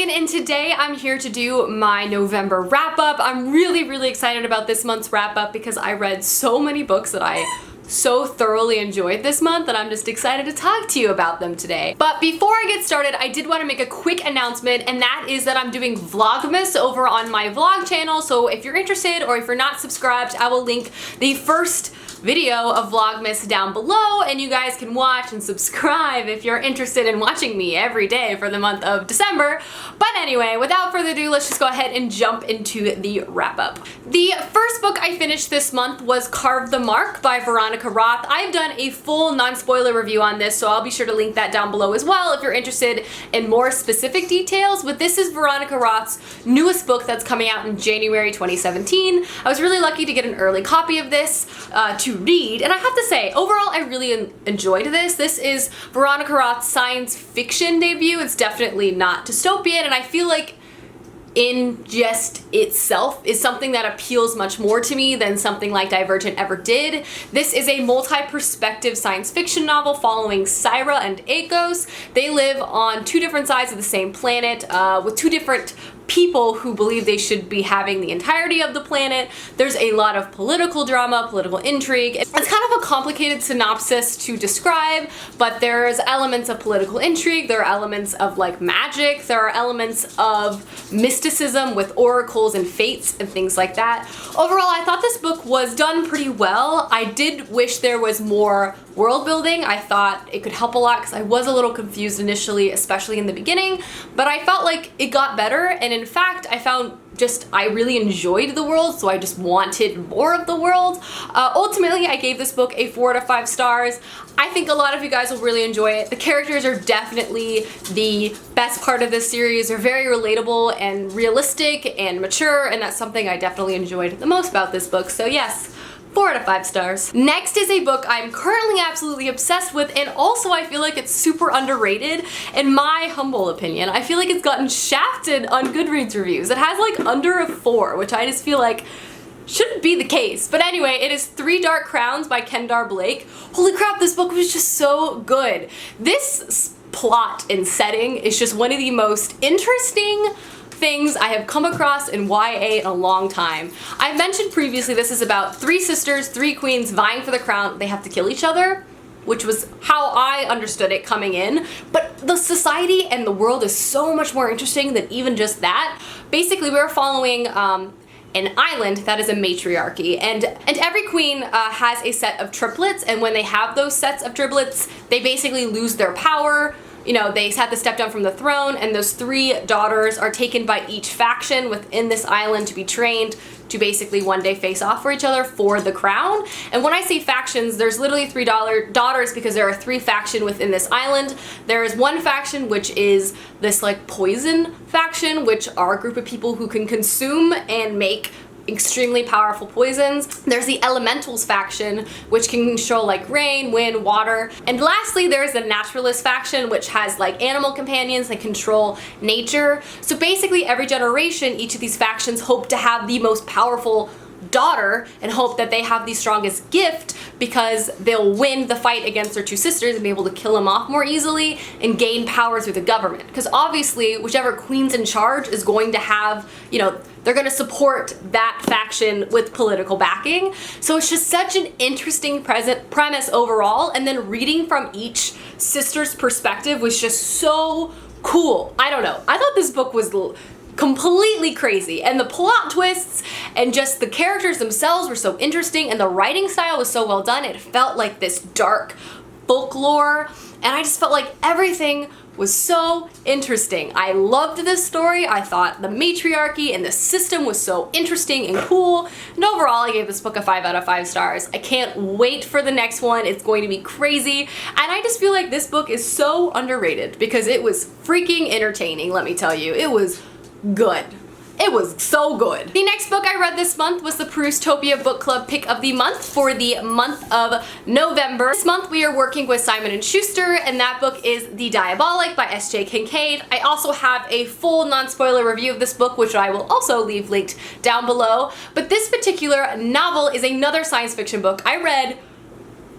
Megan, and today I'm here to do my November wrap-up. I'm really excited about this month's wrap-up because I read so many books that I so thoroughly enjoyed this month, and I'm just excited to talk to you about them today. But before I get started, I did want to make a quick announcement, and that is that I'm doing Vlogmas over on my vlog channel. So if you're interested or if you're not subscribed, I will link the first video of Vlogmas down below, and you guys can watch and subscribe if you're interested in watching me every day for the month of December. But anyway, without further ado, let's just go ahead and jump into the wrap-up. The first book I finished this month was Carve the Mark by Veronica Roth. I've done a full non-spoiler review on this, so I'll be sure to link that down below as well if you're interested in more specific details. But this is Veronica Roth's newest book that's coming out in January 2017. I was really lucky to get an early copy of this to read, and I have to say, overall I really enjoyed this. This is Veronica Roth's science fiction debut. It's definitely not dystopian, and I feel like in just itself is something that appeals much more to me than something like Divergent ever did. This is a multi-perspective science fiction novel following Syra and Akos. They live on two different sides of the same planet with two different people who believe they should be having the entirety of the planet. There's a lot of political drama, political intrigue. It's kind of a complicated synopsis to describe, but there's elements of political intrigue, there are elements of like magic, there are elements of mysticism with oracles and fates and things like that. Overall, I thought this book was done pretty well. I did wish there was more world building. I thought it could help a lot because I was a little confused initially, especially in the beginning, but I felt like it got better, and in fact I found I really enjoyed the world, so I just wanted more of the world. Ultimately, I gave this book a 4 out of 5 stars. I think a lot of you guys will really enjoy it. The characters are definitely the best part of this series. They're very relatable and realistic and mature, and that's something I definitely enjoyed the most about this book. So yes, 4 out of 5 stars. Next is a book I'm currently absolutely obsessed with, and also I feel like it's super underrated in my humble opinion. I feel like it's gotten shafted on Goodreads reviews. It has like under a 4, which I just feel like shouldn't be the case. But anyway, it is Three Dark Crowns by Kendar Blake. Holy crap, this book was just so good. This plot and setting is just one of the most interesting things I have come across in YA in a long time. I mentioned previously this is about 3 sisters, 3 queens vying for the crown. They have to kill each other, which was how I understood it coming in. But the society and the world is so much more interesting than even just that. Basically, we're following an island that is a matriarchy, and every queen has a set of triplets, and when they have those sets of triplets, they basically lose their power. You know, they have to step down from the throne, and those 3 daughters are taken by each faction within this island to be trained to basically one day face off for each other for the crown. And when I say factions, there's literally 3 daughters because there are 3 factions within this island. There is one faction which is this like poison faction, which are a group of people who can consume and make extremely powerful poisons. There's the elementals faction, which can control like rain, wind, water. And lastly, there's the naturalist faction, which has like animal companions that control nature. So basically every generation, each of these factions hope to have the most powerful daughter and hope that they have the strongest gift because they'll win the fight against their 2 sisters and be able to kill them off more easily and gain power through the government. Because obviously, whichever queen's in charge is going to have, you know, they're going to support that faction with political backing. So it's just such an interesting premise overall, and then reading from each sister's perspective was just so cool. I don't know. I thought this book was completely crazy, and the plot twists and just the characters themselves were so interesting, and the writing style was so well done. It felt like this dark folklore, and I just felt like everything was so interesting. I loved this story. I thought the matriarchy and the system was so interesting and cool, and overall I gave this book a 5 out of 5 stars. I can't wait for the next one. It's going to be crazy, and I just feel like this book is so underrated because it was freaking entertaining, let me tell you. It was good. It was so good. The next book I read this month was the Proustopia Book Club Pick of the Month for the month of November. This month we are working with Simon and Schuster, and that book is The Diabolic by S.J. Kincaid. I also have a full non-spoiler review of this book, which I will also leave linked down below. But this particular novel is another science fiction book. I read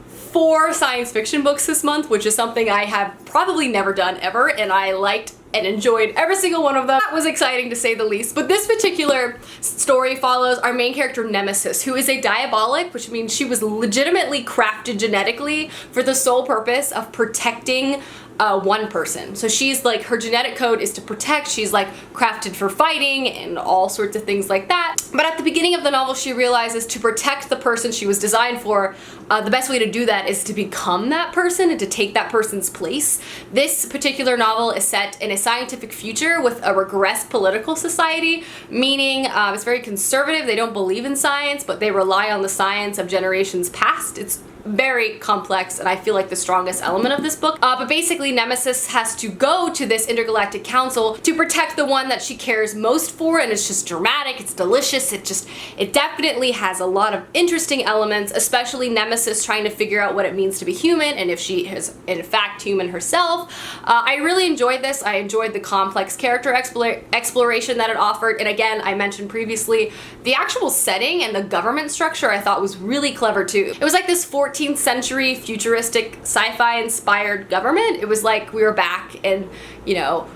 4 science fiction books this month, which is something I have probably never done ever, and I liked and enjoyed every single one of them. That was exciting to say the least. But this particular story follows our main character Nemesis, who is a Diabolic, which means she was legitimately crafted genetically for the sole purpose of protecting one person. So she's like, her genetic code is to protect. She's like crafted for fighting and all sorts of things like that. But at the beginning of the novel, she realizes to protect the person she was designed for, the best way to do that is to become that person and to take that person's place. This particular novel is set in a scientific future with a regressed political society, meaning it's very conservative. They don't believe in science, but they rely on the science of generations past. It's very complex, and I feel like the strongest element of this book. But basically Nemesis has to go to this intergalactic council to protect the one that she cares most for, and it's just dramatic, it's delicious, it definitely has a lot of interesting elements, especially Nemesis trying to figure out what it means to be human and if she is in fact human herself. I really enjoyed this. I enjoyed the complex character exploration that it offered, and again, I mentioned previously, the actual setting and the government structure I thought was really clever too. It was like this 14th century futuristic sci-fi inspired government. It was like we were back in, you know,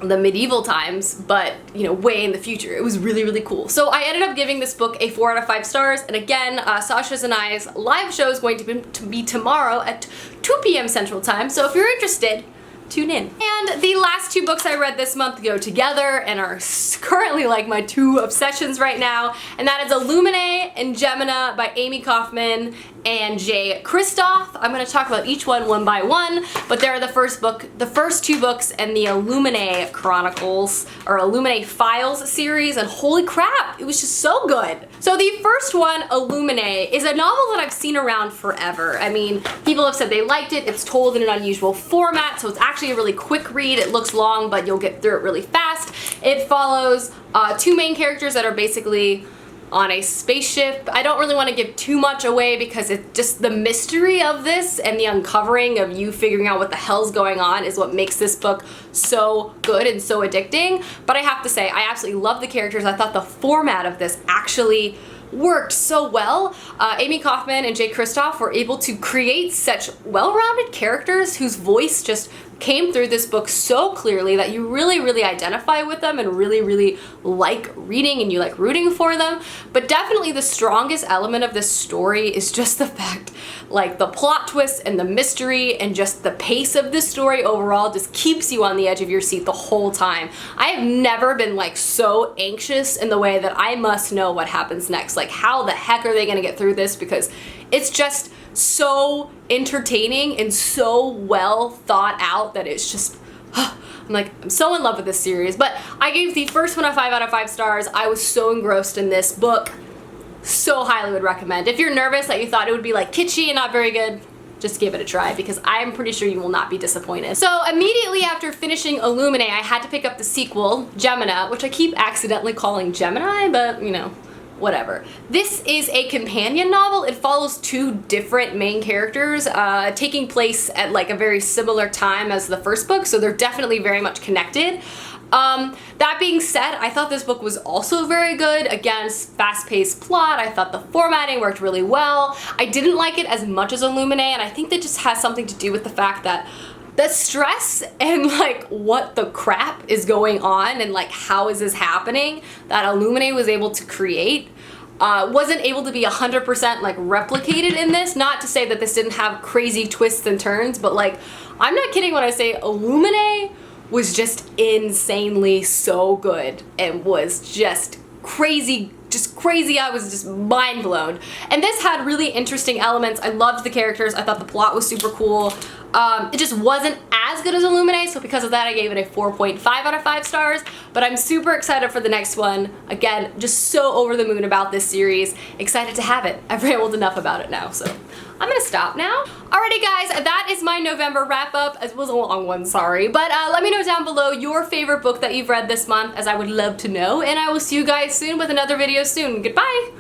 the medieval times, but you know, way in the future. It was really, really cool. So I ended up giving this book a 4 out of 5 stars. And again, Sasha's and I's live show is going to be tomorrow at 2 p.m. Central Time. So if you're interested, tune in. And the last 2 books I read this month go together and are currently like my 2 obsessions right now, and that is Illuminae and Gemina by Amy Kaufman and Jay Kristoff. I'm going to talk about each one by one, but they're the first 2 books in the Illuminae Chronicles, or Illuminae Files series, and holy crap, it was just so good. So the first one, Illuminae, is a novel that I've seen around forever. I mean, people have said they liked it. It's told in an unusual format, so it's actually a really quick read. It looks long, but you'll get through it really fast. It follows 2 main characters that are basically on a spaceship. I don't really want to give too much away because it's just the mystery of this and the uncovering of you figuring out what the hell's going on is what makes this book so good and so addicting. But I have to say, I absolutely love the characters. I thought the format of this actually worked so well. Amy Kaufman and Jay Kristoff were able to create such well-rounded characters whose voice just came through this book so clearly that you really, really identify with them and really, really like reading and you like rooting for them. But definitely the strongest element of this story is just the fact, like the plot twist and the mystery and just the pace of this story overall just keeps you on the edge of your seat the whole time. I have never been like so anxious in the way that I must know what happens next. Like, how the heck are they gonna get through this? Because it's just so entertaining and so well thought out that it's just, I'm so in love with this series. But I gave the first one a 5 out of 5 stars. I was so engrossed in this book. So highly would recommend. If you're nervous that you thought it would be like kitschy and not very good, just give it a try because I'm pretty sure you will not be disappointed. So immediately after finishing Illuminae, I had to pick up the sequel, Gemina, which I keep accidentally calling Gemini, but you know, whatever. This is a companion novel. It follows 2 different main characters taking place at like a very similar time as the first book, so they're definitely very much connected. That being said, I thought this book was also very good. Again, fast-paced plot. I thought the formatting worked really well. I didn't like it as much as Illuminae, and I think that just has something to do with the fact that the stress and like what the crap is going on and like how is this happening that Illuminae was able to create wasn't able to be 100% like replicated in this. Not to say that this didn't have crazy twists and turns, but like, I'm not kidding when I say Illuminae was just insanely so good and was just crazy. I was just mind blown. And this had really interesting elements. I loved the characters. I thought the plot was super cool. It just wasn't as good as Illuminae, so because of that I gave it a 4.5 out of 5 stars, but I'm super excited for the next one. Again, just so over the moon about this series. Excited to have it. I've rambled enough about it now, so I'm gonna stop now. Alrighty guys, that is my November wrap up. It was a long one, sorry, but let me know down below your favorite book that you've read this month, as I would love to know, and I will see you guys soon with another video soon. Goodbye!